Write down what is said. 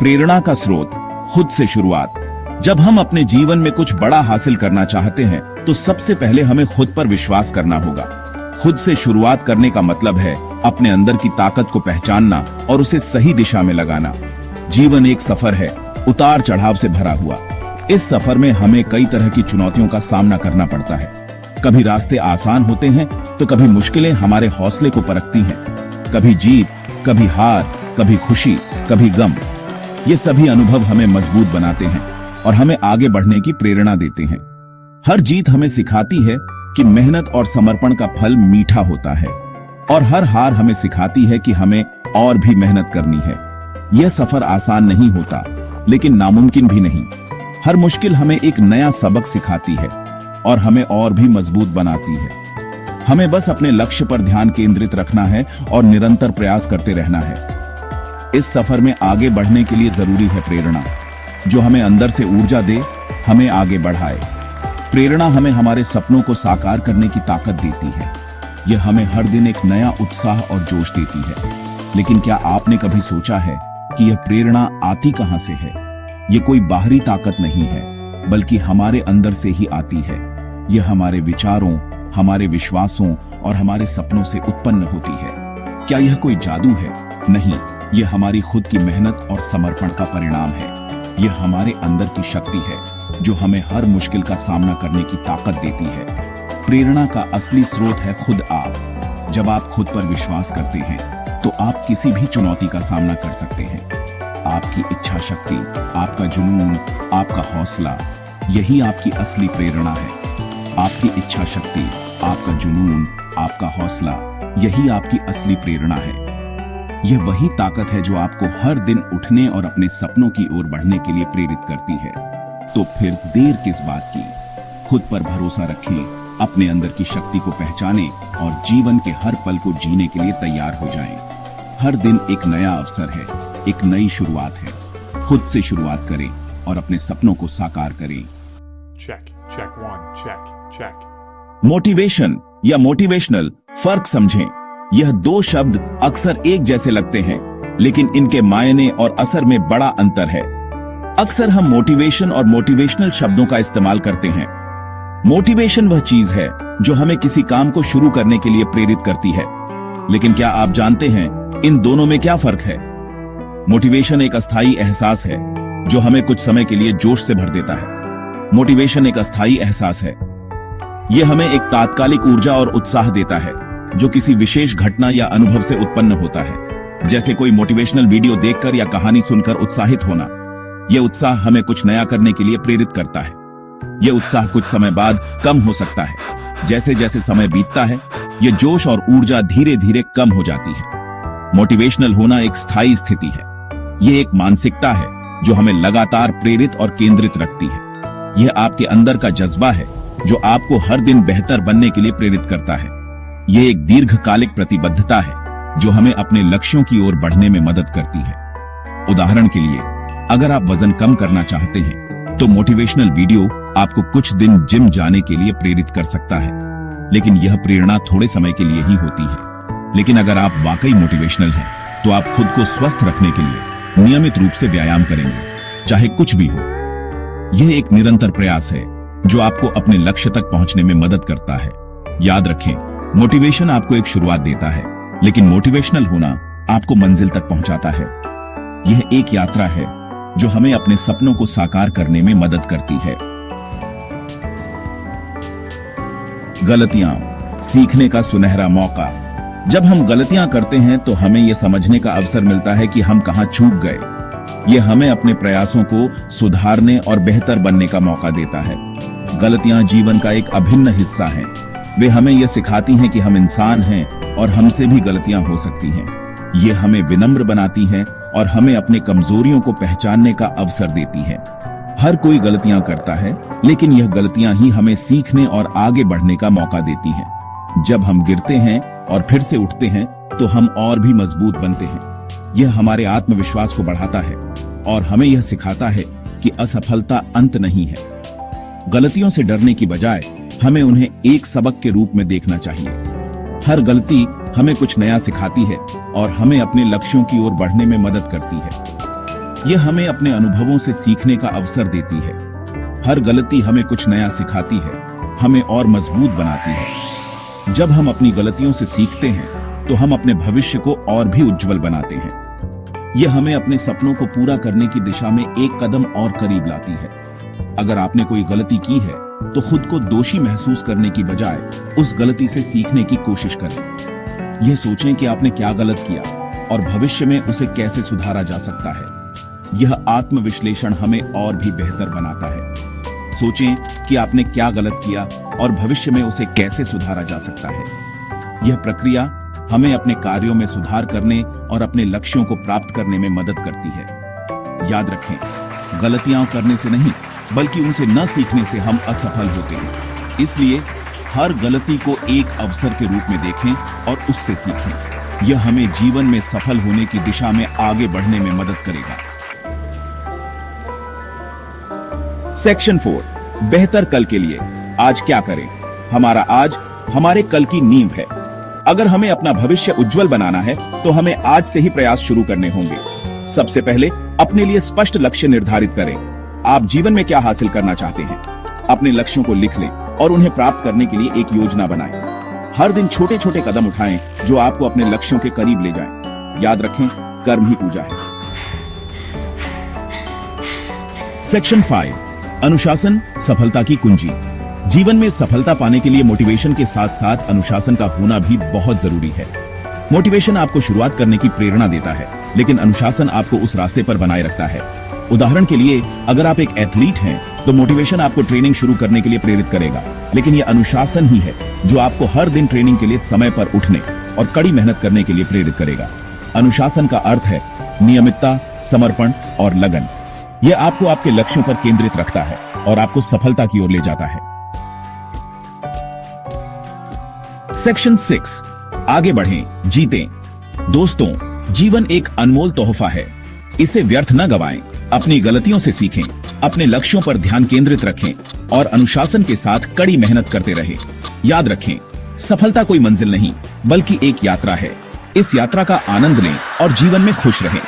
प्रेरणा का स्रोत, खुद से शुरुआत। जब हम अपने जीवन में कुछ बड़ा हासिल करना चाहते हैं तो सबसे पहले हमें खुद पर विश्वास करना होगा। खुद से शुरुआत करने का मतलब है अपने अंदर की ताकत को पहचानना और उसे सही दिशा में लगाना। जीवन एक सफर है, उतार चढ़ाव से भरा हुआ। इस सफर में हमें कई तरह की चुनौतियों का सामना करना पड़ता है। कभी रास्ते आसान होते हैं तो कभी मुश्किलें हमारे हौसले को परखती हैं। कभी जीत, कभी हार, कभी खुशी, कभी गम। ये सभी अनुभव हमें मजबूत बनाते हैं और हमें आगे बढ़ने की प्रेरणा देते हैं। हर जीत हमें सिखाती है कि मेहनत और समर्पण का फल मीठा होता है, और हर हार हमें सिखाती है कि हमें और भी मेहनत करनी है। यह सफर आसान नहीं होता, लेकिन नामुमकिन भी नहीं। हर मुश्किल हमें एक नया सबक सिखाती है और हमें और भी मजबूत बनाती है। हमें बस अपने लक्ष्य पर ध्यान केंद्रित रखना है और निरंतर प्रयास करते रहना है। इस सफर में आगे बढ़ने के लिए जरूरी है प्रेरणा, जो हमें अंदर से ऊर्जा दे, हमें आगे बढ़ाए। प्रेरणा हमें हमारे सपनों को साकार करने की ताकत देती है। यह हमें हर दिन एक नया उत्साह और जोश देती है। लेकिन क्या आपने कभी सोचा है कि यह प्रेरणा आती कहां से है? यह कोई बाहरी ताकत नहीं है, बल्कि हमारे अंदर से ही आती है। यह हमारे विचारों, हमारे विश्वासों और हमारे सपनों से उत्पन्न होती है। क्या यह कोई जादू है? नहीं, यह हमारी खुद की मेहनत और समर्पण का परिणाम है। यह हमारे अंदर की शक्ति है जो हमें हर मुश्किल का सामना करने की ताकत देती है। प्रेरणा का असली स्रोत है खुद आप। जब आप खुद पर विश्वास करते हैं तो आप किसी भी चुनौती का सामना कर सकते हैं। आपकी इच्छा शक्ति, आपका जुनून, आपका हौसला, यही आपकी असली प्रेरणा है। आपकी इच्छा शक्ति, आपका जुनून, आपका हौसला, यही आपकी असली प्रेरणा है। यह वही ताकत है जो आपको हर दिन उठने और अपने सपनों की ओर बढ़ने के लिए प्रेरित करती है। तो फिर देर किस बात की? खुद पर भरोसा रखें, अपने अंदर की शक्ति को पहचानें और जीवन के हर पल को जीने के लिए तैयार हो जाएं। हर दिन एक नया अवसर है, एक नई शुरुआत है। खुद से शुरुआत करें और अपने सपनों को साकार करें। Check 1, check. मोटिवेशन या मोटिवेशनल, फर्क समझें। यह दो शब्द अक्सर एक जैसे लगते हैं, लेकिन इनके मायने और असर में बड़ा अंतर है। अक्सर हम मोटिवेशन और मोटिवेशनल शब्दों का इस्तेमाल करते हैं। मोटिवेशन वह चीज है जो हमें किसी काम को शुरू करने के लिए प्रेरित करती है। लेकिन क्या आप जानते हैं इन दोनों में क्या फर्क है? मोटिवेशन एक अस्थायी एहसास है जो हमें कुछ समय के लिए जोश से भर देता है। मोटिवेशन एक अस्थायी एहसास है। यह हमें एक तात्कालिक ऊर्जा और उत्साह देता है जो किसी विशेष घटना या अनुभव से उत्पन्न होता है। जैसे कोई मोटिवेशनल वीडियो देखकर या कहानी सुनकर उत्साहित होना। यह उत्साह हमें कुछ नया करने के लिए प्रेरित करता है। यह उत्साह कुछ समय बाद कम हो सकता है। जैसे जैसे समय बीतता है, यह जोश और ऊर्जा धीरे धीरे कम हो जाती है। मोटिवेशनल होना एक स्थायी स्थिति है। यह एक मानसिकता है जो हमें लगातार प्रेरित और केंद्रित रखती है। यह आपके अंदर का जज्बा है जो आपको हर दिन बेहतर बनने के लिए प्रेरित करता है। यह एक दीर्घकालिक प्रतिबद्धता है जो हमें अपने लक्ष्यों की ओर बढ़ने में मदद करती है। उदाहरण के लिए, अगर आप वजन कम करना चाहते हैं तो मोटिवेशनल वीडियो आपको कुछ दिन जिम जाने के लिए प्रेरित कर सकता है, लेकिन यह प्रेरणा थोड़े समय के लिए ही होती है। लेकिन अगर आप वाकई मोटिवेशनल हैं तो आप खुद को स्वस्थ रखने के लिए नियमित रूप से व्यायाम करेंगे, चाहे कुछ भी हो। यह एक निरंतर प्रयास है जो आपको अपने लक्ष्य तक पहुंचने में मदद करता है। याद रखें, मोटिवेशन आपको एक शुरुआत देता है, लेकिन मोटिवेशनल होना आपको मंजिल तक पहुंचाता है। यह एक यात्रा है जो हमें अपने सपनों को साकार करने में मदद करती है। गलतियां, सीखने का सुनहरा मौका। जब हम गलतियां करते हैं तो हमें यह समझने का अवसर मिलता है कि हम कहां चूक गए। यह हमें अपने प्रयासों को सुधारने और बेहतर बनने का मौका देता है। गलतियां जीवन का एक अभिन्न हिस्सा हैं। वे हमें यह सिखाती हैं कि हम इंसान हैं और हमसे भी गलतियां हो सकती हैं। ये हमें विनम्र बनाती हैं और हमें अपनी कमजोरियों को पहचानने का अवसर देती हैं। हर कोई गलतियां करता है, लेकिन यह गलतियां ही हमें सीखने और आगे बढ़ने का मौका देती हैं। जब हम गिरते हैं और फिर से उठते हैं तो हम और भी मजबूत बनते हैं। यह हमारे आत्मविश्वास को बढ़ाता है और हमें यह सिखाता है कि असफलता अंत नहीं है। गलतियों से डरने की बजाय हमें उन्हें एक सबक के रूप में देखना चाहिए। हर गलती हमें कुछ नया सिखाती है और हमें अपने लक्ष्यों की ओर बढ़ने में मदद करती है। यह हमें अपने अनुभवों से सीखने का अवसर देती है। हर गलती हमें कुछ नया सिखाती है, हमें और मजबूत बनाती है। जब हम अपनी गलतियों से सीखते हैं तो हम अपने भविष्य को और भी उज्जवल बनाते हैं। यह हमें अपने सपनों को पूरा करने की दिशा में एक कदम और करीब लाती है। अगर आपने कोई गलती की है तो खुद को दोषी महसूस करने की बजाय उस गलती से सीखने की कोशिश करें। यह सोचें कि आपने क्या गलत किया और भविष्य में उसे कैसे सुधारा जा सकता है। यह आत्मविश्लेषण हमें और भी बेहतर बनाता है। सोचें कि आपने क्या गलत किया और भविष्य में उसे कैसे सुधारा जा सकता है। यह प्रक्रिया हमें अपने कार्यों में सुधार करने और अपने लक्ष्यों को प्राप्त करने में मदद करती है। याद रखें, गलतियां करने से नहीं बल्कि उनसे न सीखने से हम असफल होते हैं। इसलिए हर गलती को एक अवसर के रूप में देखें और उससे सीखें। यह हमें जीवन में सफल होने की दिशा में आगे बढ़ने में मदद करेगा। सेक्शन 4, बेहतर कल के लिए आज क्या करें। हमारा आज हमारे कल की नींव है। अगर हमें अपना भविष्य उज्जवल बनाना है तो हमें आज से ही प्रयास शुरू करने होंगे। सबसे पहले अपने लिए स्पष्ट लक्ष्य निर्धारित करें। आप जीवन में क्या हासिल करना चाहते हैं? अपने लक्ष्यों को लिख लें और उन्हें प्राप्त करने के लिए एक योजना बनाएं। हर दिन छोटे छोटे कदम उठाएं जो आपको अपने लक्ष्यों के करीब ले जाएं। याद रखें, कर्म ही पूजा है। सेक्शन 5, अनुशासन सफलता की कुंजी। जीवन में सफलता पाने के लिए मोटिवेशन के साथ साथ अनुशासन का होना भी बहुत जरूरी है। मोटिवेशन आपको शुरुआत करने की प्रेरणा देता है, लेकिन अनुशासन आपको उस रास्ते पर बनाए रखता है। उदाहरण के लिए, अगर आप एक एथलीट हैं तो मोटिवेशन आपको ट्रेनिंग शुरू करने के लिए प्रेरित करेगा, लेकिन यह अनुशासन ही है जो आपको हर दिन ट्रेनिंग के लिए समय पर उठने और कड़ी मेहनत करने के लिए प्रेरित करेगा। अनुशासन का अर्थ है नियमितता, समर्पण और लगन। यह आपको आपके लक्ष्यों पर केंद्रित रखता है और आपको सफलता की ओर ले जाता है। सेक्शन 6, आगे बढ़ें, जीतें। दोस्तों, जीवन एक अनमोल तोहफा है। इसे व्यर्थ न गवाएं। अपनी गलतियों से सीखें, अपने लक्ष्यों पर ध्यान केंद्रित रखें और अनुशासन के साथ कड़ी मेहनत करते रहें। याद रखें, सफलता कोई मंजिल नहीं बल्कि एक यात्रा है। इस यात्रा का आनंद लें और जीवन में खुश रहें।